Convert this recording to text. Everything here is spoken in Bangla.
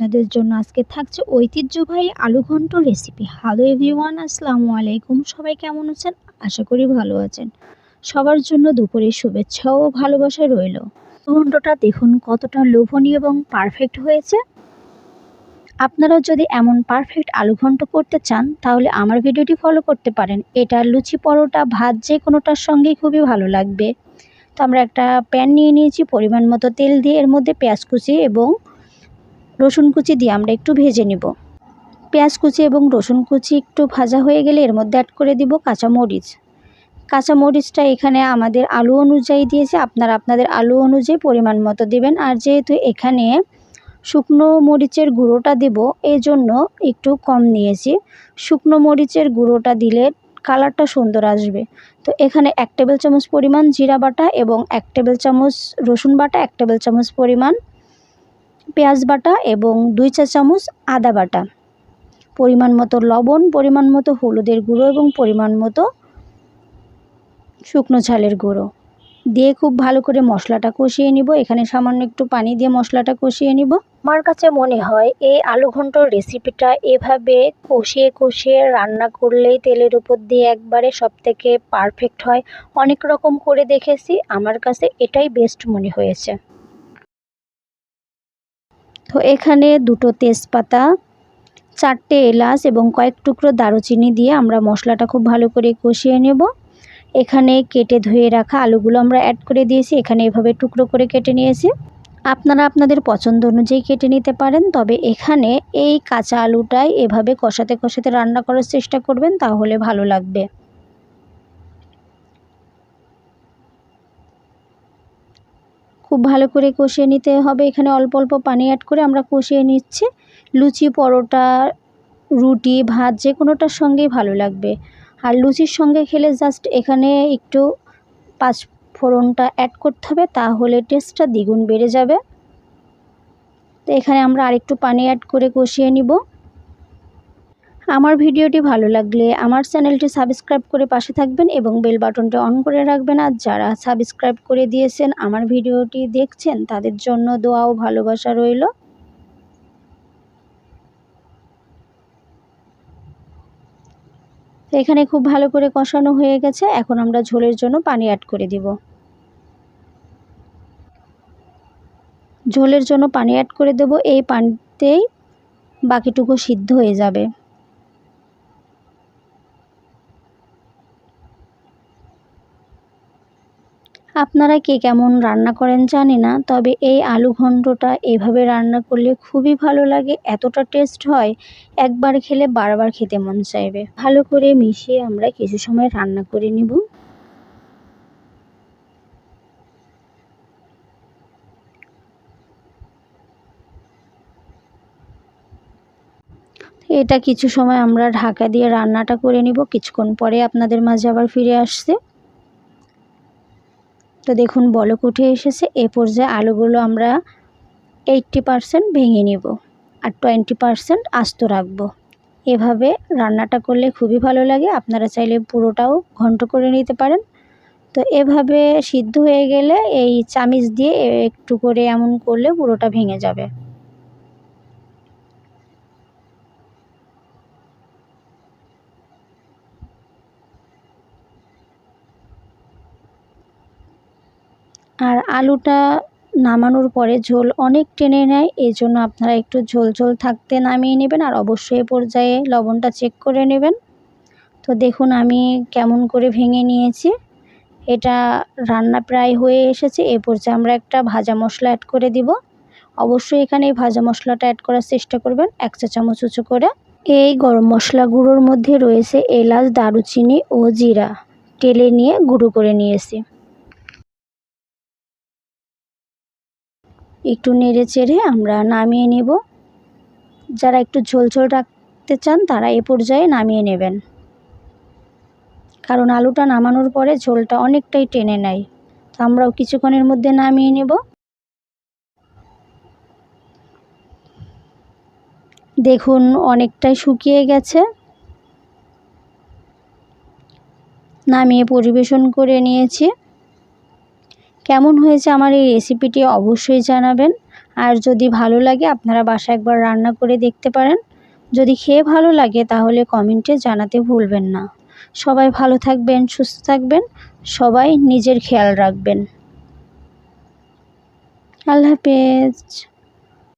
আপনাদের জন্য আজকে থাকছে ঐতিহ্যবাহী আলু ঘন্ট রেসিপি। হ্যালো এভরিওয়ান, আসসালামু আলাইকুম। সবাই কেমন আছেন? আশা করি ভালো আছেন। সবার জন্য দুপুরের শুভেচ্ছা ও ভালোবাসা রইল। ঘন্টটা দেখুন কতটা লোভনীয় এবং পারফেক্ট হয়েছে। আপনারা যদি এমন পারফেক্ট আলু ঘন্ট করতে চান তাহলে আমার ভিডিওটি ফলো করতে পারেন। এটা লুচি, পরোটা, ভাত যে কোনোটার সঙ্গেই খুবই ভালো লাগবে। তো আমরা একটা প্যান নিয়ে নিয়েছি, পরিমাণ মতো তেল দিয়ে এর মধ্যে পেঁয়াজ কুচি এবং রসুন কুচি দিয়ে আমরা একটু ভেজে নিব। পেঁয়াজ কুচি এবং রসুন কুচি একটু ভাজা হয়ে গেলে এর মধ্যে অ্যাড করে দিব কাঁচামরিচ। কাঁচামরিচটা এখানে আমাদের আলু অনুযায়ী দিয়েছি, আপনারা আপনাদের আলু অনুযায়ী পরিমাণ মতো দিবেন। আর যেহেতু এখানে শুকনো মরিচের গুঁড়োটা দেব, এই জন্য একটু কম নিয়েছি। শুকনো মরিচের গুঁড়োটা দিলে কালারটা সুন্দর আসবে। তো এখানে 1 টেবিল চামচ পরিমাণ জিরা বাটা এবং 1 টেবিল চামচ রসুন বাটা, 1 টেবিল চামচ পরিমাণ পেঁয়াজ বাটা এবং 2 চা চামচ আদা বাটা, পরিমাণ মতো লবণ, পরিমাণ মতো হলুদের গুঁড়ো এবং পরিমাণ মতো শুকনো ঝালের গুঁড়ো দিয়ে খুব ভালো করে মশলাটা কষিয়ে নিব। এখানে সামান্য একটু পানি দিয়ে মশলাটা কষিয়ে নিব। আমার কাছে মনে হয় এই আলু ঘন্টর রেসিপিটা এভাবে কষিয়ে কষিয়ে রান্না করলেই তেলের উপর দিয়ে একবারে সবথেকে পারফেক্ট হয়। অনেক রকম করে দেখেছি, আমার কাছে এটাই বেস্ট মনে হয়েছে। তো এখানে 2টো তেজপাতা, 4টে এলাচ এবং কয়েক টুকরো দারুচিনি দিয়ে আমরা মশলাটা খুব ভালো করে কষিয়ে নেব। এখানে কেটে ধুয়ে রাখা আলুগুলো আমরা অ্যাড করে দিয়েছি। এখানে এভাবে টুকরো করে কেটে নিয়েছি। আপনারা আপনাদের পছন্দ অনুযায়ী কেটে নিতে পারেন, তবে এখানে এই কাঁচা আলুটাই এভাবে কষাতে কষাতে রান্না করার চেষ্টা করবেন, তাহলে ভালো লাগবে। খুব ভালো করে কষিয়ে নিতে হবে। এখানে অল্প অল্প পানি অ্যাড করে আমরা কষিয়ে নিচ্ছি। লুচি, পরোটা, রুটি, ভাত যে কোনোটার সঙ্গেই ভালো লাগবে। আর লুচির সঙ্গে খেলে জাস্ট এখানে একটু 5 ফোড়নটা অ্যাড করতে হবে, তাহলে টেস্টটা দ্বিগুণ বেড়ে যাবে। তো এখানে আমরা আরেকটু পানি অ্যাড করে কষিয়ে নিব। আমার ভিডিওটি ভালো লাগলে আমার চ্যানেলটি সাবস্ক্রাইব করে পাশে থাকবেন এবং বেল বাটনটা অন করে রাখবেন। আর যারা সাবস্ক্রাইব করে দিয়েছেন, আমার ভিডিওটি দেখছেন, তাদের জন্য দোয়া ও ভালোবাসা রইল। তো এখানে খুব ভালো করে কষানো হয়ে গেছে। এখন আমরা ঝোলের জন্য পানি অ্যাড করে দিব। ঝোলের জন্য পানি অ্যাড করে দেব। এই পানিতেই বাকিটুকু সিদ্ধ হয়ে যাবে। আপনারা কে কেমন রান্না করেন জানি না, তবে এই আলু ঘন্টটা এভাবে রান্না করলে খুবই ভালো লাগে। এতটা টেস্ট হয়, একবার খেলে বারবার খেতে মন চাইবে। ভালো করে মিশিয়ে আমরা কিছু সময় রান্না করে নিব। এটা কিছু সময় আমরা ঢাকা দিয়ে রান্নাটা করে নিব। কিছুক্ষণ পরে আপনাদের মাঝে আবার ফিরে আসছে। তো দেখুন বলক উঠে এসেছে। এ পর্যায়ে আলুগুলো আমরা 80% ভেঙে নিব আর 20% আস্ত রাখবো। এভাবে রান্নাটা করলে খুবই ভালো লাগে। আপনারা চাইলে পুরোটাও ঘন্ট করে নিতে পারেন। তো এভাবে সিদ্ধ হয়ে গেলে এই চামিচ দিয়ে একটু করে এমন করলে পুরোটা ভেঙে যাবে। আর আলুটা নামানোর পরে ঝোল অনেক টেনে নেয়, এই জন্য আপনারা একটু ঝোল ঝোল থাকতে নামিয়ে নেবেন। আর অবশ্যই পর্যায়ে লবণটা চেক করে নেবেন। তো দেখুন আমি কেমন করে ভেঙে নিয়েছি। এটা রান্না প্রায় হয়ে এসেছে। এ পর্যায়ে আমরা একটা ভাজা মশলা অ্যাড করে দিব। অবশ্যই এখানে এই ভাজা মশলাটা অ্যাড করার চেষ্টা করবেন 1 চা চামচ উঁচু করে। এই গরম মশলা গুঁড়োর মধ্যে রয়েছে এলাচ, দারুচিনি ও জিরা, টেলে নিয়ে গুঁড়ো করে নিয়েছি। একটু নেড়ে চেড়ে আমরা নামিয়ে নেব। যারা একটু ঝোল ঝোল রাখতে চান তারা এ পর্যায়ে নামিয়ে নেবেন, কারণ আলুটা নামানোর পরে ঝোলটা অনেকটাই টেনে নেয়। তো আমরাও কিছুক্ষণের মধ্যে নামিয়ে নেব। দেখুন অনেকটাই শুকিয়ে গেছে। নামিয়ে পরিবেশন করে নিয়েছি। কেমন হয়েছে আমার এই রেসিপিটি অবশ্যই জানাবেন। আর যদি ভালো লাগে আপনারা বাসায় একবার রান্না করে দেখতে পারেন। যদি খেয়ে ভালো লাগে তাহলে কমেন্টে জানাতে ভুলবেন না। সবাই ভালো থাকবেন, সুস্থ থাকবেন, সবাই নিজের খেয়াল রাখবেন। আল্লাহ হাফেজ।